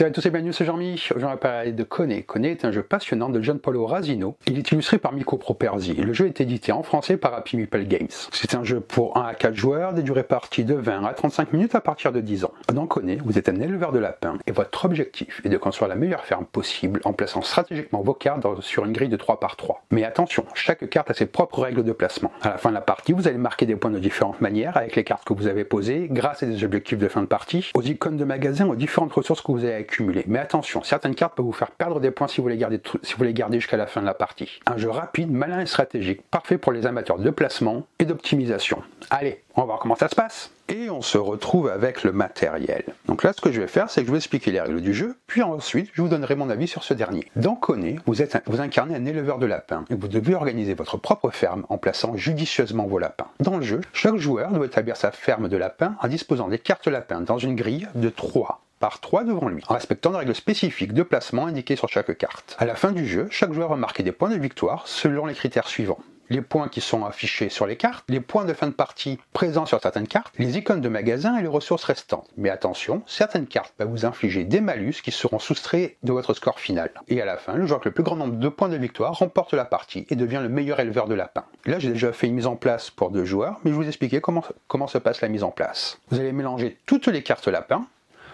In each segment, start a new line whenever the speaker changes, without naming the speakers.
Salut à tous et bienvenue, c'est Jean-Mi. Aujourd'hui on va parler de Kone. Kone est un jeu passionnant de Gianpaolo Rasino. Il est illustré par Micropro Perzi. Le jeu est édité en français par Happy Meeple Games. C'est un jeu pour 1 à 4 joueurs, des durées parties de 20 à 35 minutes à partir de 10 ans. Dans Kone, vous êtes un éleveur de lapins et votre objectif est de construire la meilleure ferme possible en plaçant stratégiquement vos cartes sur une grille de 3 par 3. Mais attention, chaque carte a ses propres règles de placement. À la fin de la partie, vous allez marquer des points de différentes manières avec les cartes que vous avez posées, grâce à des objectifs de fin de partie, aux icônes de magasin, aux différentes ressources que vous avez accumulées. Mais attention, certaines cartes peuvent vous faire perdre des points si vous les gardez jusqu'à la fin de la partie. Un jeu rapide, malin et stratégique, parfait pour les amateurs de placement et d'optimisation. Allez, on va voir comment ça se passe. Et on se retrouve avec le matériel. Donc là, ce que je vais faire, c'est que je vais expliquer les règles du jeu, puis ensuite, je vous donnerai mon avis sur ce dernier. Dans Kone, vous incarnez un éleveur de lapins, et vous devez organiser votre propre ferme en plaçant judicieusement vos lapins. Dans le jeu, chaque joueur doit établir sa ferme de lapins en disposant des cartes lapins dans une grille de 3 par 3 devant lui, en respectant des règles spécifiques de placement indiquées sur chaque carte. À la fin du jeu, chaque joueur va marquer des points de victoire selon les critères suivants. Les points qui sont affichés sur les cartes, les points de fin de partie présents sur certaines cartes, les icônes de magasin et les ressources restantes. Mais attention, certaines cartes peuvent vous infliger des malus qui seront soustraits de votre score final. Et à la fin, le joueur avec le plus grand nombre de points de victoire remporte la partie et devient le meilleur éleveur de lapins. Là, j'ai déjà fait une mise en place pour 2 joueurs, mais je vais vous expliquer comment se passe la mise en place. Vous allez mélanger toutes les cartes lapins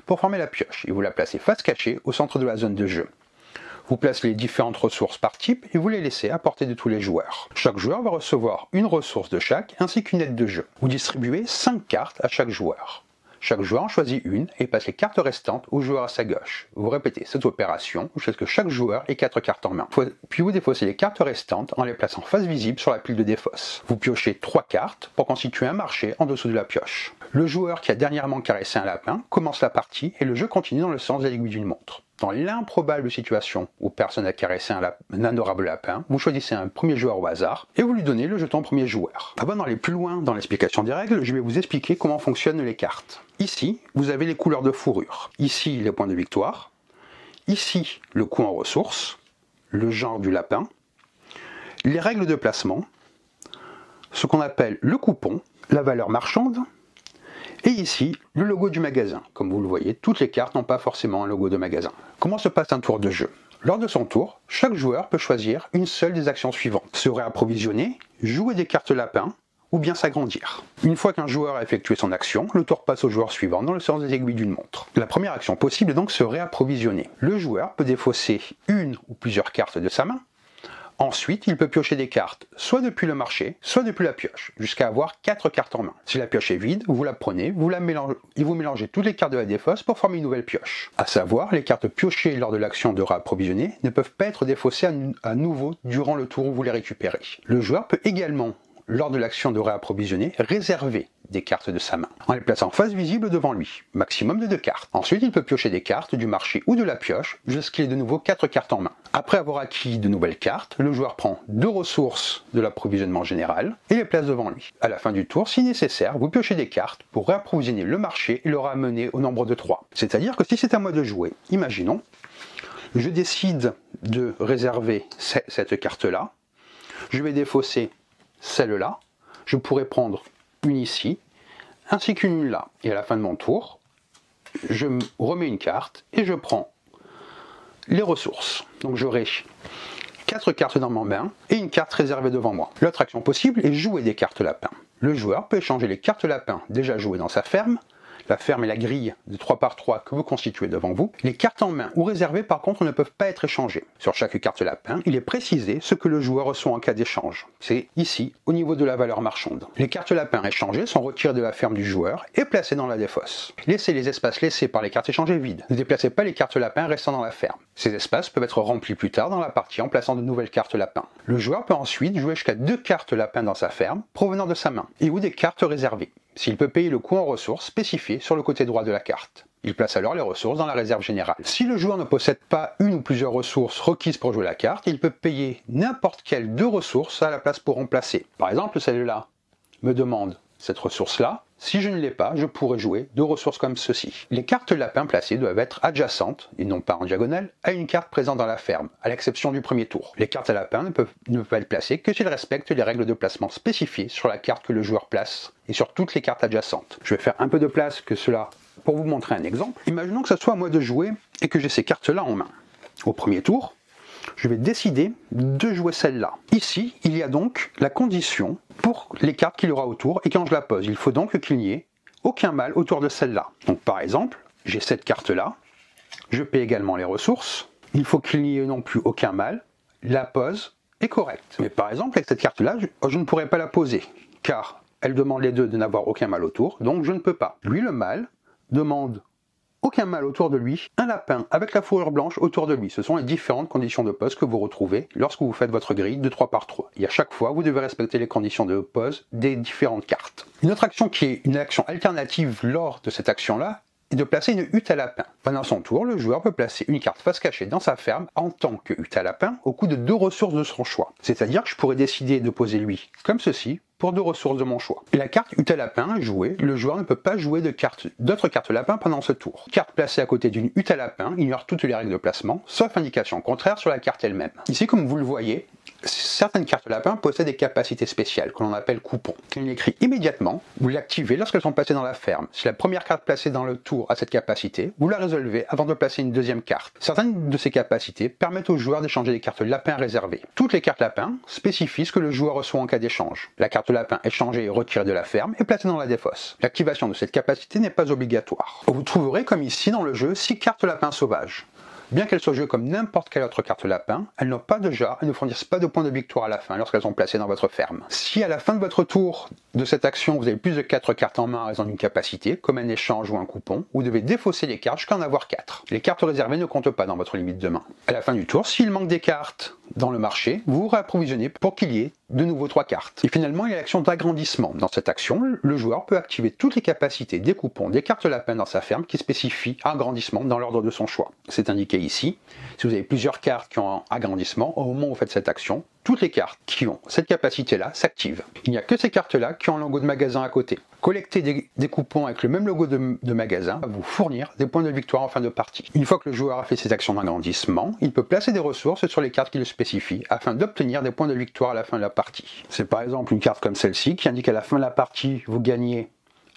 pour former la pioche et vous la placez face cachée au centre de la zone de jeu. Vous placez les différentes ressources par type et vous les laissez à portée de tous les joueurs. Chaque joueur va recevoir une ressource de chaque ainsi qu'une aide de jeu. Vous distribuez 5 cartes à chaque joueur. Chaque joueur en choisit une et passe les cartes restantes au joueur à sa gauche. Vous répétez cette opération jusqu'à ce que chaque joueur ait 4 cartes en main. Puis vous défaussez les cartes restantes en les plaçant face visible sur la pile de défausse. Vous piochez 3 cartes pour constituer un marché en dessous de la pioche. Le joueur qui a dernièrement caressé un lapin commence la partie et le jeu continue dans le sens de l'aiguille d'une montre. Dans l'improbable situation où personne n'a caressé un adorable lapin, vous choisissez un premier joueur au hasard et vous lui donnez le jeton premier joueur. Avant d'aller plus loin dans l'explication des règles, je vais vous expliquer comment fonctionnent les cartes. Ici, vous avez les couleurs de fourrure. Ici, les points de victoire. Ici, le coût en ressources, le genre du lapin, les règles de placement, ce qu'on appelle le coupon, la valeur marchande, et ici, le logo du magasin. Comme vous le voyez, toutes les cartes n'ont pas forcément un logo de magasin. Comment se passe un tour de jeu? Lors de son tour, chaque joueur peut choisir une seule des actions suivantes. Se réapprovisionner, jouer des cartes lapins, ou bien s'agrandir. Une fois qu'un joueur a effectué son action, le tour passe au joueur suivant dans le sens des aiguilles d'une montre. La première action possible est donc se réapprovisionner. Le joueur peut défausser une ou plusieurs cartes de sa main. Ensuite, il peut piocher des cartes, soit depuis le marché, soit depuis la pioche, jusqu'à avoir 4 cartes en main. Si la pioche est vide, vous la prenez, vous mélangez toutes les cartes de la défausse pour former une nouvelle pioche. À savoir, les cartes piochées lors de l'action de réapprovisionner ne peuvent pas être défaussées à nouveau durant le tour où vous les récupérez. Le joueur peut également, lors de l'action de réapprovisionner, réserver des cartes de sa main, en les plaçant face visible devant lui, maximum de 2 cartes. Ensuite, il peut piocher des cartes du marché ou de la pioche, jusqu'à de nouveau 4 cartes en main. Après avoir acquis de nouvelles cartes, le joueur prend 2 ressources de l'approvisionnement général et les place devant lui. À la fin du tour, si nécessaire, vous piochez des cartes pour réapprovisionner le marché et le ramener au nombre de 3. C'est-à-dire que si c'est à moi de jouer, imaginons, je décide de réserver cette carte-là, je vais défausser celle-là, je pourrais prendre une ici, ainsi qu'une là. Et à la fin de mon tour, je remets une carte et je prends les ressources. Donc j'aurai 4 cartes dans ma main et une carte réservée devant moi. L'autre action possible est jouer des cartes lapins. Le joueur peut échanger les cartes lapins déjà jouées dans sa ferme. La ferme est la grille de 3 par 3 que vous constituez devant vous. Les cartes en main ou réservées par contre ne peuvent pas être échangées. Sur chaque carte lapin, il est précisé ce que le joueur reçoit en cas d'échange. C'est ici, au niveau de la valeur marchande. Les cartes lapins échangées sont retirées de la ferme du joueur et placées dans la défausse. Laissez les espaces laissés par les cartes échangées vides. Ne déplacez pas les cartes lapins restant dans la ferme. Ces espaces peuvent être remplis plus tard dans la partie en plaçant de nouvelles cartes lapins. Le joueur peut ensuite jouer jusqu'à 2 cartes lapins dans sa ferme provenant de sa main et ou des cartes réservées, s'il peut payer le coût en ressources spécifié sur le côté droit de la carte. Il place alors les ressources dans la réserve générale. Si le joueur ne possède pas une ou plusieurs ressources requises pour jouer la carte, il peut payer n'importe quelle 2 ressources à la place pour remplacer. Par exemple, celle-là me demande cette ressource-là. Si je ne l'ai pas, je pourrais jouer 2 ressources comme ceci. Les cartes lapins placées doivent être adjacentes, et non pas en diagonale, à une carte présente dans la ferme, à l'exception du premier tour. Les cartes à lapins ne peuvent être placées que s'ils respectent les règles de placement spécifiées sur la carte que le joueur place et sur toutes les cartes adjacentes. Je vais faire un peu de place que cela pour vous montrer un exemple. Imaginons que ce soit à moi de jouer et que j'ai ces cartes-là en main. Au premier tour, je vais décider de jouer celle-là. Ici, il y a donc la condition pour les cartes qu'il y aura autour, et quand je la pose, il faut donc qu'il n'y ait aucun mal autour de celle-là. Donc par exemple, j'ai cette carte-là, je paie également les ressources, il faut qu'il n'y ait non plus aucun mal, la pose est correcte. Mais par exemple, avec cette carte-là, je ne pourrais pas la poser, car elle demande les deux de n'avoir aucun mal autour, donc je ne peux pas. Lui, le mâle, demande aucun mal autour de lui, un lapin avec la fourrure blanche autour de lui. Ce sont les différentes conditions de pose que vous retrouvez lorsque vous faites votre grille de 3 par 3. Et à chaque fois, vous devez respecter les conditions de pose des différentes cartes. Une autre action qui est une action alternative lors de cette action-là, est de placer une hutte à lapin. Pendant son tour, le joueur peut placer une carte face cachée dans sa ferme en tant que hutte à lapin au coût de 2 ressources de son choix. C'est-à-dire que je pourrais décider de poser lui comme ceci, pour 2 ressources de mon choix. Et la carte hutte à lapin jouée, le joueur ne peut pas jouer d'autres cartes lapin pendant ce tour. Carte placée à côté d'une hutte à lapin ignore toutes les règles de placement, sauf indication contraire sur la carte elle-même. Ici, comme vous le voyez, certaines cartes lapin possèdent des capacités spéciales, que l'on appelle coupons. Quand il écrit immédiatement, vous l'activez lorsqu'elles sont placées dans la ferme. Si la première carte placée dans le tour a cette capacité, vous la résolvez avant de placer une deuxième carte. Certaines de ces capacités permettent au joueur d'échanger des cartes lapin réservées. Toutes les cartes lapin spécifient ce que le joueur reçoit en cas d'échange. La carte lapin échangée et retirée de la ferme est placée dans la défausse. L'activation de cette capacité n'est pas obligatoire. Vous trouverez, comme ici dans le jeu, 6 cartes lapin sauvages. Bien qu'elles soient jouées comme n'importe quelle autre carte lapin, elles n'ont pas de jar et ne fournissent pas de points de victoire à la fin lorsqu'elles sont placées dans votre ferme. Si à la fin de votre tour de cette action vous avez plus de 4 cartes en main à raison d'une capacité, comme un échange ou un coupon, vous devez défausser les cartes jusqu'à en avoir 4. Les cartes réservées ne comptent pas dans votre limite de main. À la fin du tour, s'il manque des cartes dans le marché, vous vous réapprovisionnez pour qu'il y ait de nouveau 3 cartes. Et finalement, il y a l'action d'agrandissement. Dans cette action, le joueur peut activer toutes les capacités des coupons, des cartes lapin dans sa ferme qui spécifient agrandissement dans l'ordre de son choix. C'est indiqué ici. Si vous avez plusieurs cartes qui ont un agrandissement, au moment où vous faites cette action, toutes les cartes qui ont cette capacité-là s'activent. Il n'y a que ces cartes-là qui ont un logo de magasin à côté. Collecter des coupons avec le même logo de magasin va vous fournir des points de victoire en fin de partie. Une fois que le joueur a fait ses actions d'agrandissement, il peut placer des ressources sur les cartes qui le spécifient afin d'obtenir des points de victoire à la fin de la partie. C'est par exemple une carte comme celle-ci qui indique à la fin de la partie, vous gagnez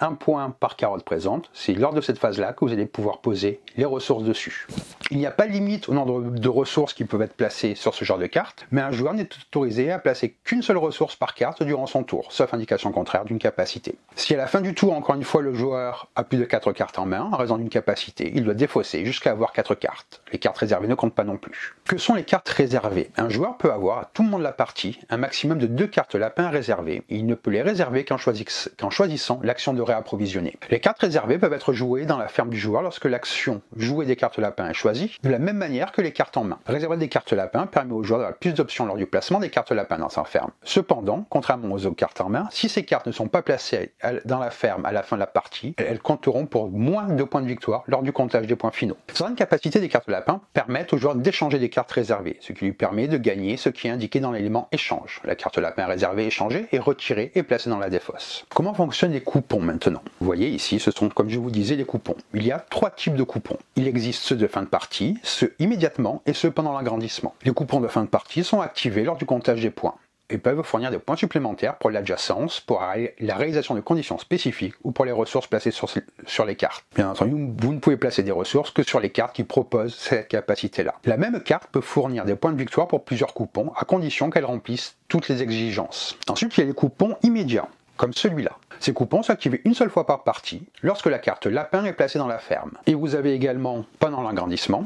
1 point par carotte présente. C'est lors de cette phase-là que vous allez pouvoir poser les ressources dessus. Il n'y a pas de limite au nombre de ressources qui peuvent être placées sur ce genre de carte, mais un joueur n'est autorisé à placer qu'une seule ressource par carte durant son tour, sauf indication contraire d'une capacité. Si à la fin du tour, encore une fois, le joueur a plus de 4 cartes en main, en raison d'une capacité, il doit défausser jusqu'à avoir 4 cartes. Les cartes réservées ne comptent pas non plus. Que sont les cartes réservées? Un joueur peut avoir, à tout moment de la partie, un maximum de 2 cartes lapin réservées. Il ne peut les réserver qu'en choisissant l'action de réapprovisionner. Les cartes réservées peuvent être jouées dans la ferme du joueur lorsque l'action jouer des cartes lapin est choisie, de la même manière que les cartes en main. Réserver des cartes lapin permet au joueur d'avoir plus d'options lors du placement des cartes lapin dans sa ferme. Cependant, contrairement aux autres cartes en main, si ces cartes ne sont pas placées dans la ferme à la fin de la partie, elles compteront pour moins de points de victoire lors du comptage des points finaux. Certaines capacités des cartes lapin permettent au joueur d'échanger des cartes réservées, ce qui lui permet de gagner ce qui est indiqué dans l'élément échange. La carte lapin réservée échangée est retirée et placée dans la défausse. Comment fonctionnent les coupons maintenant? Vous voyez ici, ce sont, comme je vous disais, les coupons. Il y a 3 types de coupons. Il existe ceux de fin de partie, ceux immédiatement et ceux pendant l'agrandissement. Les coupons de fin de partie sont activés lors du comptage des points et peuvent fournir des points supplémentaires pour l'adjacence, pour la réalisation de conditions spécifiques ou pour les ressources placées sur les cartes. Bien entendu, vous ne pouvez placer des ressources que sur les cartes qui proposent cette capacité-là. La même carte peut fournir des points de victoire pour plusieurs coupons, à condition qu'elle remplisse toutes les exigences. Ensuite, il y a les coupons immédiats, comme celui-là. Ces coupons sont activés une seule fois par partie, lorsque la carte lapin est placée dans la ferme. Et vous avez également, pendant l'agrandissement,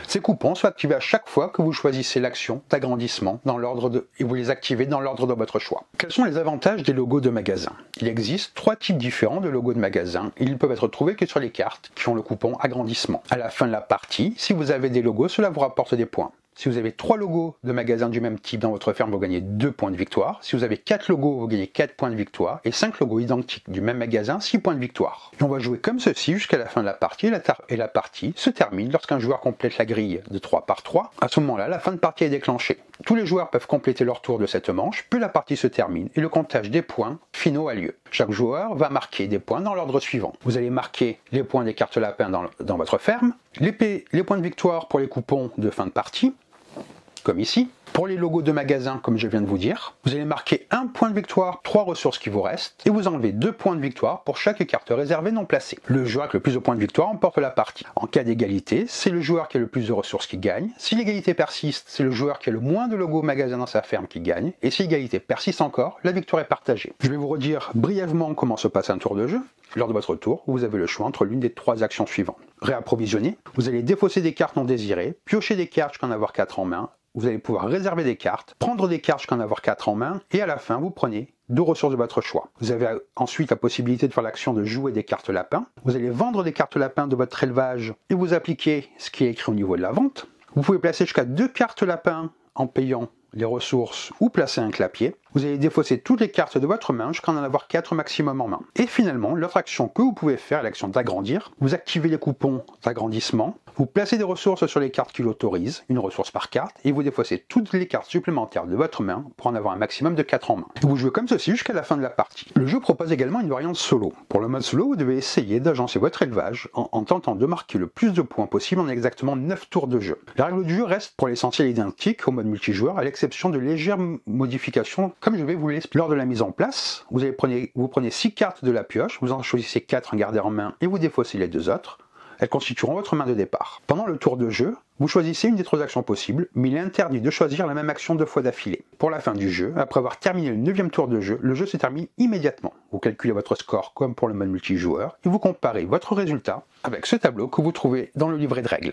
ces coupons sont activés à chaque fois que vous choisissez l'action d'agrandissement et vous les activez dans l'ordre de votre choix. Quels sont les avantages des logos de magasin? Il existe 3 types différents de logos de magasin. Ils peuvent être trouvés que sur les cartes qui ont le coupon agrandissement. À la fin de la partie, si vous avez des logos, cela vous rapporte des points. Si vous avez 3 logos de magasins du même type dans votre ferme, vous gagnez 2 points de victoire. Si vous avez 4 logos, vous gagnez 4 points de victoire. Et 5 logos identiques du même magasin, 6 points de victoire. Et on va jouer comme ceci jusqu'à la fin de la partie. Et la partie se termine lorsqu'un joueur complète la grille de 3 par 3. À ce moment-là, la fin de partie est déclenchée. Tous les joueurs peuvent compléter leur tour de cette manche, puis la partie se termine et le comptage des points finaux a lieu. Chaque joueur va marquer des points dans l'ordre suivant. Vous allez marquer les points des cartes lapin dans votre ferme, les points de victoire pour les coupons de fin de partie, comme ici, Pour les logos de magasin, comme je viens de vous dire, vous allez marquer 1 point de victoire, 3 ressources qui vous restent, et vous enlevez 2 points de victoire pour chaque carte réservée non placée. Le joueur avec le plus de points de victoire emporte la partie. En cas d'égalité, c'est le joueur qui a le plus de ressources qui gagne. Si l'égalité persiste, c'est le joueur qui a le moins de logos magasin dans sa ferme qui gagne. Et si l'égalité persiste encore, la victoire est partagée. Je vais vous redire brièvement comment se passe un tour de jeu. Lors de votre tour, vous avez le choix entre l'une des 3 actions suivantes. Réapprovisionner, vous allez défausser des cartes non désirées, piocher des cartes jusqu'à en avoir 4 en main, vous allez pouvoir réserver des cartes, prendre des cartes jusqu'à en avoir 4 en main, et à la fin, vous prenez 2 ressources de votre choix. Vous avez ensuite la possibilité de faire l'action de jouer des cartes lapins. Vous allez vendre des cartes lapins de votre élevage et vous appliquez ce qui est écrit au niveau de la vente. Vous pouvez placer jusqu'à 2 cartes lapins en payant les ressources ou placer un clapier. Vous allez défausser toutes les cartes de votre main jusqu'à en avoir 4 maximum en main. Et finalement, l'autre action que vous pouvez faire est l'action d'agrandir. Vous activez les coupons d'agrandissement, vous placez des ressources sur les cartes qui l'autorisent, une ressource par carte, et vous défaussez toutes les cartes supplémentaires de votre main pour en avoir un maximum de 4 en main. Et vous jouez comme ceci jusqu'à la fin de la partie. Le jeu propose également une variante solo. Pour le mode solo, vous devez essayer d'agencer votre élevage en tentant de marquer le plus de points possible en exactement 9 tours de jeu. Les règles du jeu restent pour l'essentiel identiques au mode multijoueur, à l'exception de légères modifications, comme je vais vous l'expliquer. Lors de la mise en place, vous prenez 6 cartes de la pioche, vous en choisissez 4 à garder en main et vous défaussez les 2 autres. Elles constitueront votre main de départ. Pendant le tour de jeu, vous choisissez une des 3 actions possibles, mais il est interdit de choisir la même action 2 fois d'affilée. Pour la fin du jeu, après avoir terminé le 9e tour de jeu, le jeu se termine immédiatement. Vous calculez votre score comme pour le mode multijoueur et vous comparez votre résultat avec ce tableau que vous trouvez dans le livret de règles.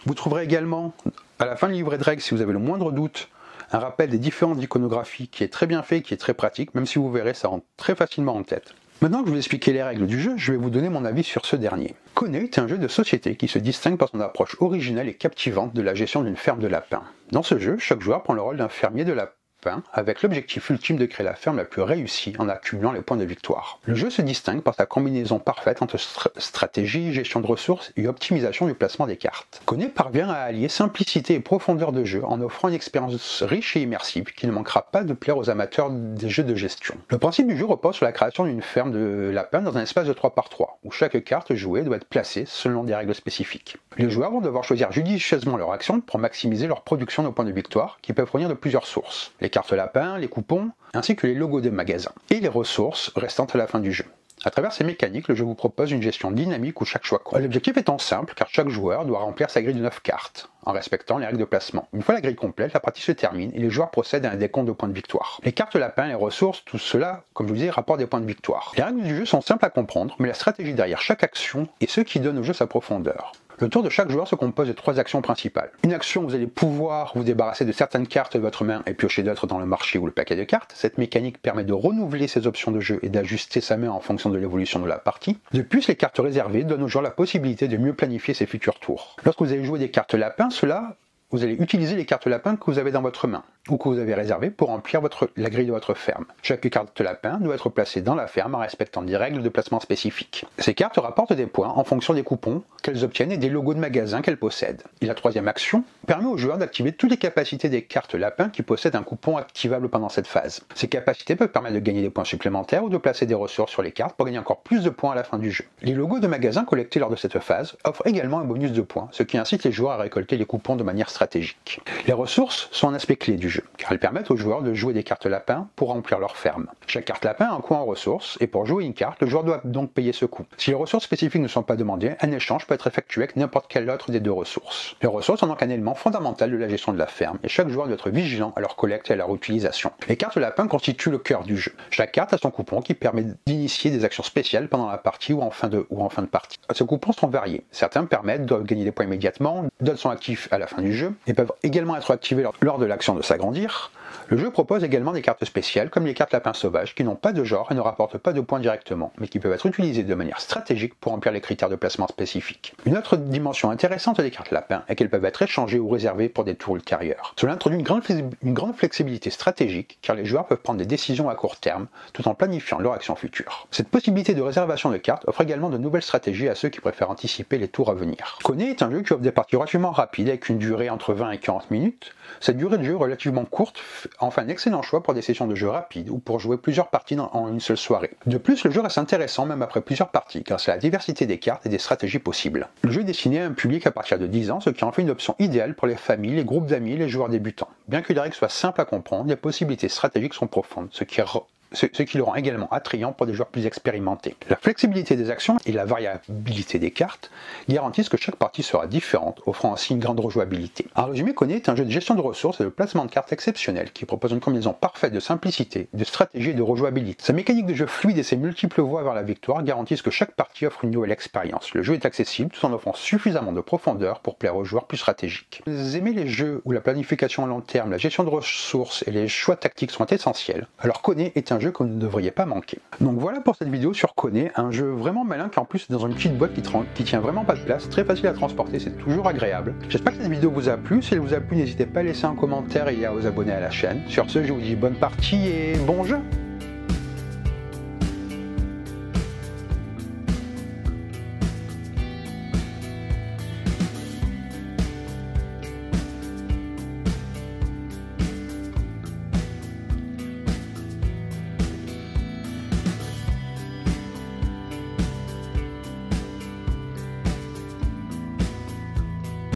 Vous trouverez également, à la fin du livret de règles, si vous avez le moindre doute, un rappel des différentes iconographies qui est très bien fait et qui est très pratique, même si vous verrez, ça rentre très facilement en tête. Maintenant que je vous ai expliqué les règles du jeu, je vais vous donner mon avis sur ce dernier. Kone est un jeu de société qui se distingue par son approche originale et captivante de la gestion d'une ferme de lapins. Dans ce jeu, chaque joueur prend le rôle d'un fermier de lapins avec l'objectif ultime de créer la ferme la plus réussie en accumulant les points de victoire. Le jeu se distingue par sa combinaison parfaite entre stratégie, gestion de ressources et optimisation du placement des cartes. Kone parvient à allier simplicité et profondeur de jeu en offrant une expérience riche et immersive qui ne manquera pas de plaire aux amateurs des jeux de gestion. Le principe du jeu repose sur la création d'une ferme de lapins dans un espace de 3x3 où chaque carte jouée doit être placée selon des règles spécifiques. Les joueurs vont devoir choisir judicieusement leur action pour maximiser leur production de points de victoire qui peuvent provenir de plusieurs sources. Les cartes lapins, les coupons, ainsi que les logos des magasins, et les ressources restantes à la fin du jeu. À travers ces mécaniques, le jeu vous propose une gestion dynamique où chaque choix compte. L'objectif étant simple, car chaque joueur doit remplir sa grille de 9 cartes, en respectant les règles de placement. Une fois la grille complète, la partie se termine et les joueurs procèdent à un décompte de points de victoire. Les cartes lapins, les ressources, tout cela, comme je vous disais, rapporte des points de victoire. Les règles du jeu sont simples à comprendre, mais la stratégie derrière chaque action est ce qui donne au jeu sa profondeur. Le tour de chaque joueur se compose de 3 actions principales. Une action, vous allez pouvoir vous débarrasser de certaines cartes de votre main et piocher d'autres dans le marché ou le paquet de cartes. Cette mécanique permet de renouveler ses options de jeu et d'ajuster sa main en fonction de l'évolution de la partie. De plus, les cartes réservées donnent au joueur la possibilité de mieux planifier ses futurs tours. Lorsque vous allez jouer des cartes lapins, vous allez utiliser les cartes lapins que vous avez dans votre main ou que vous avez réservées pour remplir la grille de votre ferme. Chaque carte lapin doit être placée dans la ferme en respectant des règles de placement spécifiques. Ces cartes rapportent des points en fonction des coupons qu'elles obtiennent et des logos de magasins qu'elles possèdent. Et la 3e action permet aux joueurs d'activer toutes les capacités des cartes lapins qui possèdent un coupon activable pendant cette phase. Ces capacités peuvent permettre de gagner des points supplémentaires ou de placer des ressources sur les cartes pour gagner encore plus de points à la fin du jeu. Les logos de magasins collectés lors de cette phase offrent également un bonus de points, ce qui incite les joueurs à récolter les coupons de manière stratégique. Les ressources sont un aspect clé du jeu, car elles permettent aux joueurs de jouer des cartes lapins pour remplir leur ferme. Chaque carte lapin a un coût en ressources, et pour jouer une carte, le joueur doit donc payer ce coût. Si les ressources spécifiques ne sont pas demandées, un échange peut être effectué avec n'importe quelle autre des 2 ressources. Les ressources sont donc un élément fondamental de la gestion de la ferme, et chaque joueur doit être vigilant à leur collecte et à leur utilisation. Les cartes lapins constituent le cœur du jeu. Chaque carte a son coupon qui permet d'initier des actions spéciales pendant la partie ou en fin de partie. Ces coupons sont variés. Certains permettent de gagner des points immédiatement, d'autres sont actifs à la fin du jeu, et peuvent également être activés lors de l'action de s'agrandir. Le jeu propose également des cartes spéciales comme les cartes lapins sauvages qui n'ont pas de genre et ne rapportent pas de points directement, mais qui peuvent être utilisées de manière stratégique pour remplir les critères de placement spécifiques. Une autre dimension intéressante des cartes lapins est qu'elles peuvent être échangées ou réservées pour des tours ultérieurs. Cela introduit une grande flexibilité stratégique car les joueurs peuvent prendre des décisions à court terme tout en planifiant leur action future. Cette possibilité de réservation de cartes offre également de nouvelles stratégies à ceux qui préfèrent anticiper les tours à venir. Kone est un jeu qui offre des parties relativement rapides avec une durée entre 20 et 40 minutes. Cette durée de jeu relativement courte enfin un excellent choix pour des sessions de jeu rapides ou pour jouer plusieurs parties en une seule soirée. De plus, le jeu reste intéressant même après plusieurs parties, grâce à la diversité des cartes et des stratégies possibles. Le jeu est destiné à un public à partir de 10 ans, ce qui en fait une option idéale pour les familles, les groupes d'amis et les joueurs débutants. Bien que les règles soient simples à comprendre, les possibilités stratégiques sont profondes, ce qui le rend également attrayant pour des joueurs plus expérimentés. La flexibilité des actions et la variabilité des cartes garantissent que chaque partie sera différente, offrant ainsi une grande rejouabilité. En résumé, Kone est un jeu de gestion de ressources et de placement de cartes exceptionnel qui propose une combinaison parfaite de simplicité, de stratégie et de rejouabilité. Sa mécanique de jeu fluide et ses multiples voies vers la victoire garantissent que chaque partie offre une nouvelle expérience. Le jeu est accessible tout en offrant suffisamment de profondeur pour plaire aux joueurs plus stratégiques. Si vous aimez les jeux où la planification à long terme, la gestion de ressources et les choix tactiques sont essentiels, alors Kone est un jeu que vous ne devriez pas manquer. Donc voilà pour cette vidéo sur Kone, un jeu vraiment malin qui en plus est dans une petite boîte qui tient vraiment pas de place, très facile à transporter, c'est toujours agréable. J'espère que cette vidéo vous a plu, si elle vous a plu n'hésitez pas à laisser un commentaire et à vous abonner à la chaîne. Sur ce, je vous dis bonne partie et bon jeu.